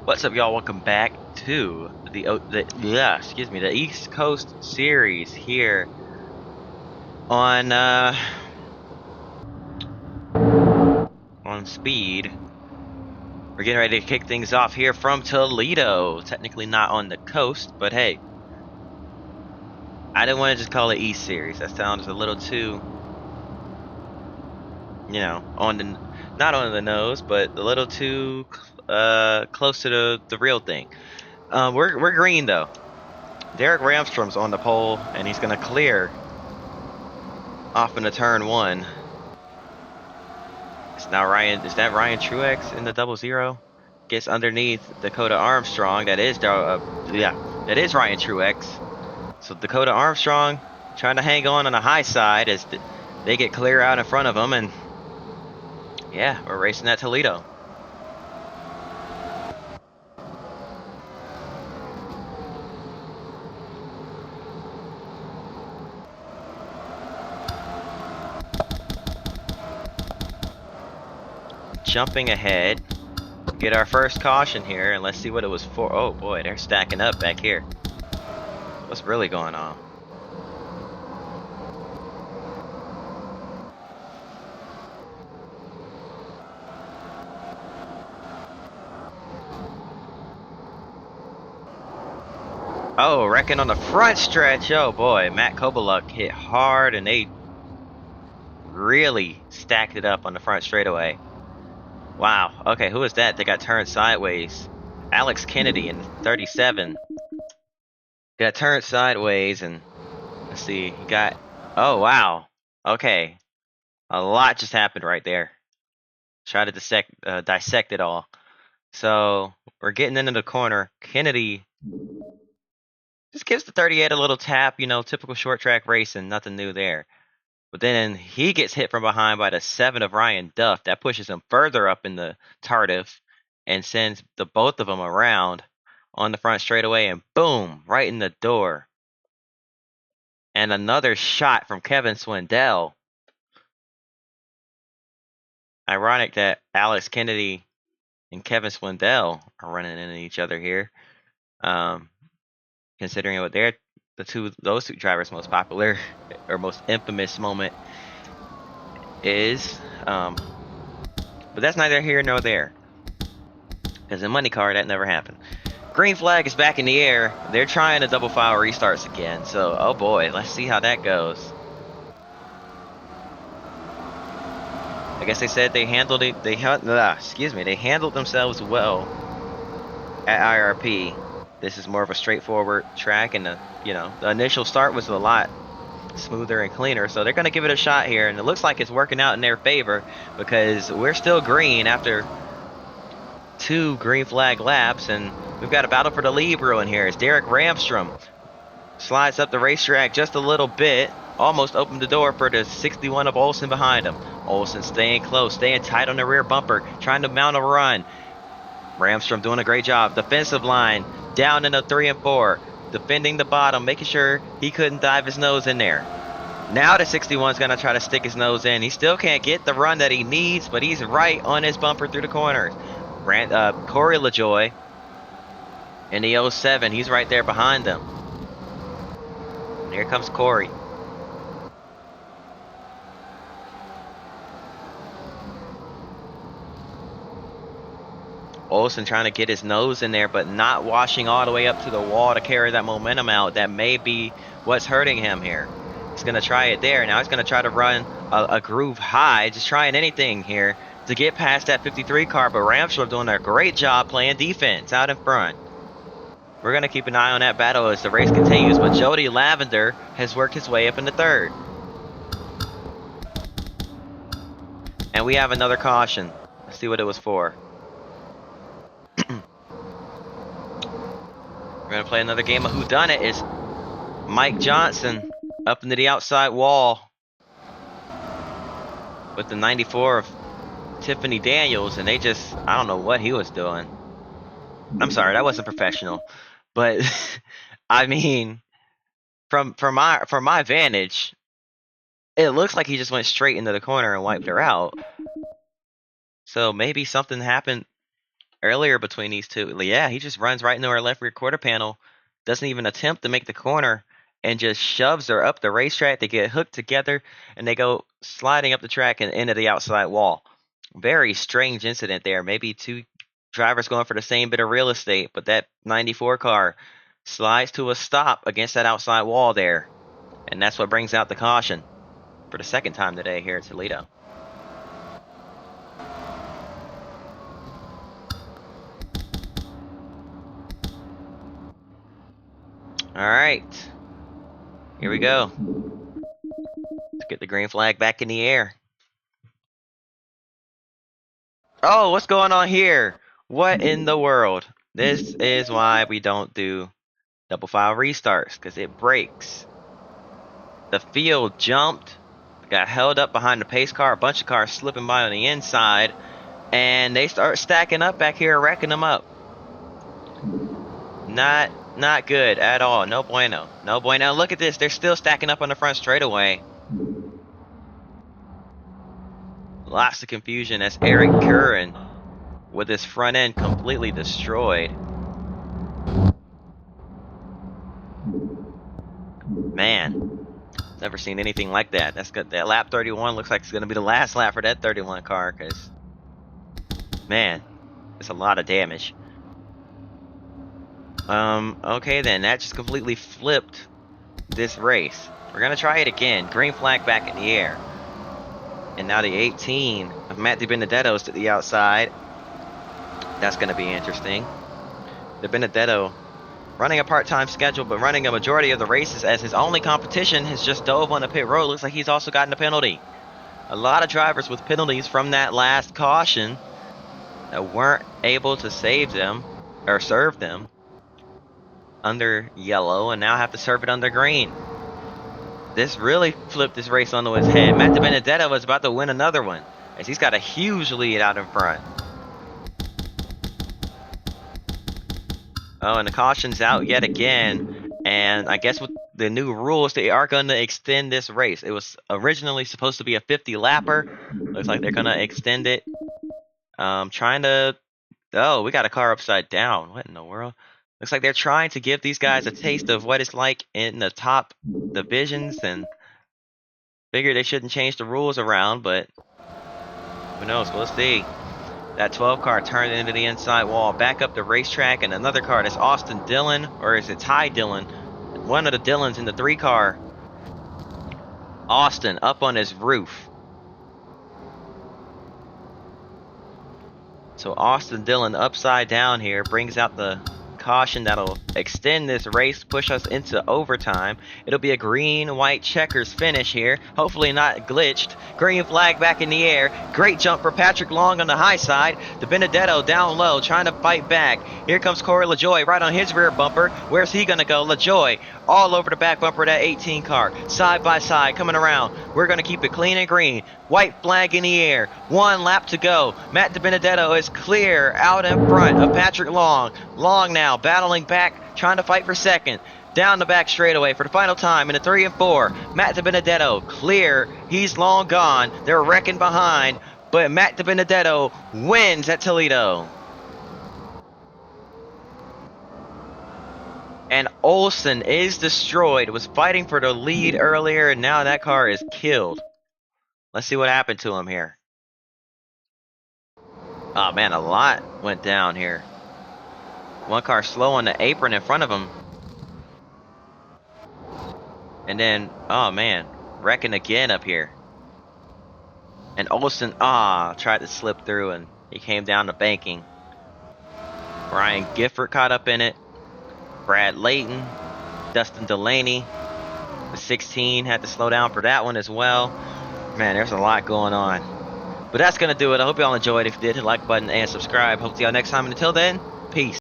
What's up, y'all? Welcome back to the East Coast series here on on Speed. We're getting ready to kick things off here from Toledo. Technically not on the coast, but hey, I didn't want to just call it East series. That sounds a little too, on the not on the nose, but a little too close to the real thing. We're green though. Derek Ramstrom's on the pole, and he's gonna clear off into turn one. It's now Ryan. Is that Ryan Truex in the 00? Gets underneath Dakota Armstrong. That is that is Ryan Truex. So Dakota Armstrong trying to hang on the high side as they get clear out in front of him, and yeah, we're racing at Toledo. Jumping ahead, get our first caution here, and let's see what it was for. Oh boy, they're stacking up back here. What's really going on? Oh, wrecking on the front stretch. Oh boy, Matt Kobaluk hit hard, and they really stacked it up on the front straightaway. Wow. Okay, who is that? They got turned sideways. Alex Kennedy in 37. Got turned sideways, and let's see. He got. Oh wow. Okay. A lot just happened right there. Try to dissect it all. So we're getting into the corner. Kennedy just gives the 38 a little tap. Typical short track racing. Nothing new there. But then he gets hit from behind by the 7 of Ryan Duff. That pushes him further up in the Tardif and sends the both of them around on the front straightaway, and boom, right in the door. And another shot from Kevin Swindell. Ironic that Alex Kennedy and Kevin Swindell are running into each other here. Considering what they're those two drivers' most popular or most infamous moment is. But that's neither here nor there. Because in Money Car, that never happened. Green flag is back in the air. They're trying to double file restarts again. So, oh boy, let's see how that goes. I guess they said they handled it. They handled themselves well at IRP. This is more of a straightforward track, and the initial start was a lot smoother and cleaner. So they're going to give it a shot here, and it looks like it's working out in their favor because we're still green after 2 green flag laps, and we've got a battle for the lead brewing here as Derek Ramstrom slides up the racetrack just a little bit, almost opened the door for the 61 of Olsen behind him. Olsen staying close, staying tight on the rear bumper, trying to mount a run. Ramstrom doing a great job. Defensive line down in the 3 and 4, defending the bottom, making sure he couldn't dive his nose in there. Now the 61's going to try to stick his nose in. He still can't get the run that he needs, but he's right on his bumper through the corners. Corey LaJoy in the 07, he's right there behind them. And here comes Corey. Olsen trying to get his nose in there, but not washing all the way up to the wall to carry that momentum out. That may be what's hurting him here. He's going to try it there. Now he's going to try to run a groove high, just trying anything here to get past that 53 car, but Ramstrom doing a great job playing defense out in front. We're going to keep an eye on that battle as the race continues, but Jody Lavender has worked his way up in the 3rd. And we have another caution. Let's see what it was for. We're going to play another game of whodunit. Is Mike Johnson up into the outside wall with the 94 of Tiffany Daniels, and I don't know what he was doing. I'm sorry, that wasn't professional. But I mean, from my vantage, it looks like he just went straight into the corner and wiped her out. So maybe something happened earlier between these two. Yeah, he just runs right into our left rear quarter panel, doesn't even attempt to make the corner, and just shoves her up the racetrack. They get hooked together, and they go sliding up the track and into the outside wall. Very strange incident there. Maybe two drivers going for the same bit of real estate, but that 94 car slides to a stop against that outside wall there. And that's what brings out the caution for the second time today here at Toledo. All right, here we go. Let's get the green flag back in the air. Oh, what's going on here? What in the world? This is why we don't do double file restarts, because it breaks. The field jumped, got held up behind the pace car, a bunch of cars slipping by on the inside, and they start stacking up back here, wrecking them up. Not good at all. No bueno. No bueno. Look at this. They're still stacking up on the front straightaway. Lots of confusion as Eric Curran with his front end completely destroyed. Man, never seen anything like that. That's good. That lap 31 looks like it's going to be the last lap for that 31 car, because, man, it's a lot of damage. Okay then, that just completely flipped this race. We're going to try it again. Green flag back in the air. And now the 18 of Matt DiBenedetto's to the outside. That's going to be interesting. DiBenedetto running a part-time schedule, but running a majority of the races as his only competition has just dove on the pit road. Looks like he's also gotten a penalty. A lot of drivers with penalties from that last caution that weren't able to save them or serve them under yellow, and now have to serve it under green. This really flipped this race onto his head. Matt DiBenedetto was about to win another one, as he's got a huge lead out in front. Oh, and the caution's out yet again. And I guess with the new rules, they are going to extend this race. It was originally supposed to be a 50-lapper. Looks like they're going to extend it. Trying to... Oh, we got a car upside down. What in the world? Looks like they're trying to give these guys a taste of what it's like in the top divisions, and figure they shouldn't change the rules around, but who knows? We'll see. That 12 car turned into the inside wall, back up the racetrack, and another car. That's Austin Dillon, or is it Ty Dillon? One of the Dillons in the 3 car. Austin up on his roof. So Austin Dillon upside down here brings out the caution that'll extend this race, push us into overtime. It'll be a green-white checkers finish here. Hopefully not glitched. Green flag back in the air. Great jump for Patrick Long on the high side. DiBenedetto down low, trying to fight back. Here comes Corey LaJoie right on his rear bumper. Where's he gonna go? LaJoie all over the back bumper of that 18 car. Side by side, coming around. We're gonna keep it clean and green. White flag in the air. 1 lap to go. Matt DiBenedetto is clear out in front of Patrick Long. Long now battling back, trying to fight for second. Down the back straightaway for the final time in the 3 and 4. Matt DiBenedetto clear. He's long gone. They're wrecking behind, but Matt DiBenedetto wins at Toledo. And Olsen is destroyed. Was fighting for the lead earlier, and now that car is killed. Let's see what happened to him here. Oh man, a lot went down here. One car slow on the apron in front of him. And then, oh man, wrecking again up here. And Olsen, tried to slip through, and he came down the banking. Brian Gifford caught up in it. Brad Layton, Dustin Delaney. The 16 had to slow down for that one as well. Man, there's a lot going on. But that's going to do it. I hope y'all enjoyed. If you did, hit the like button and subscribe. Hope to see y'all next time. And until then, peace.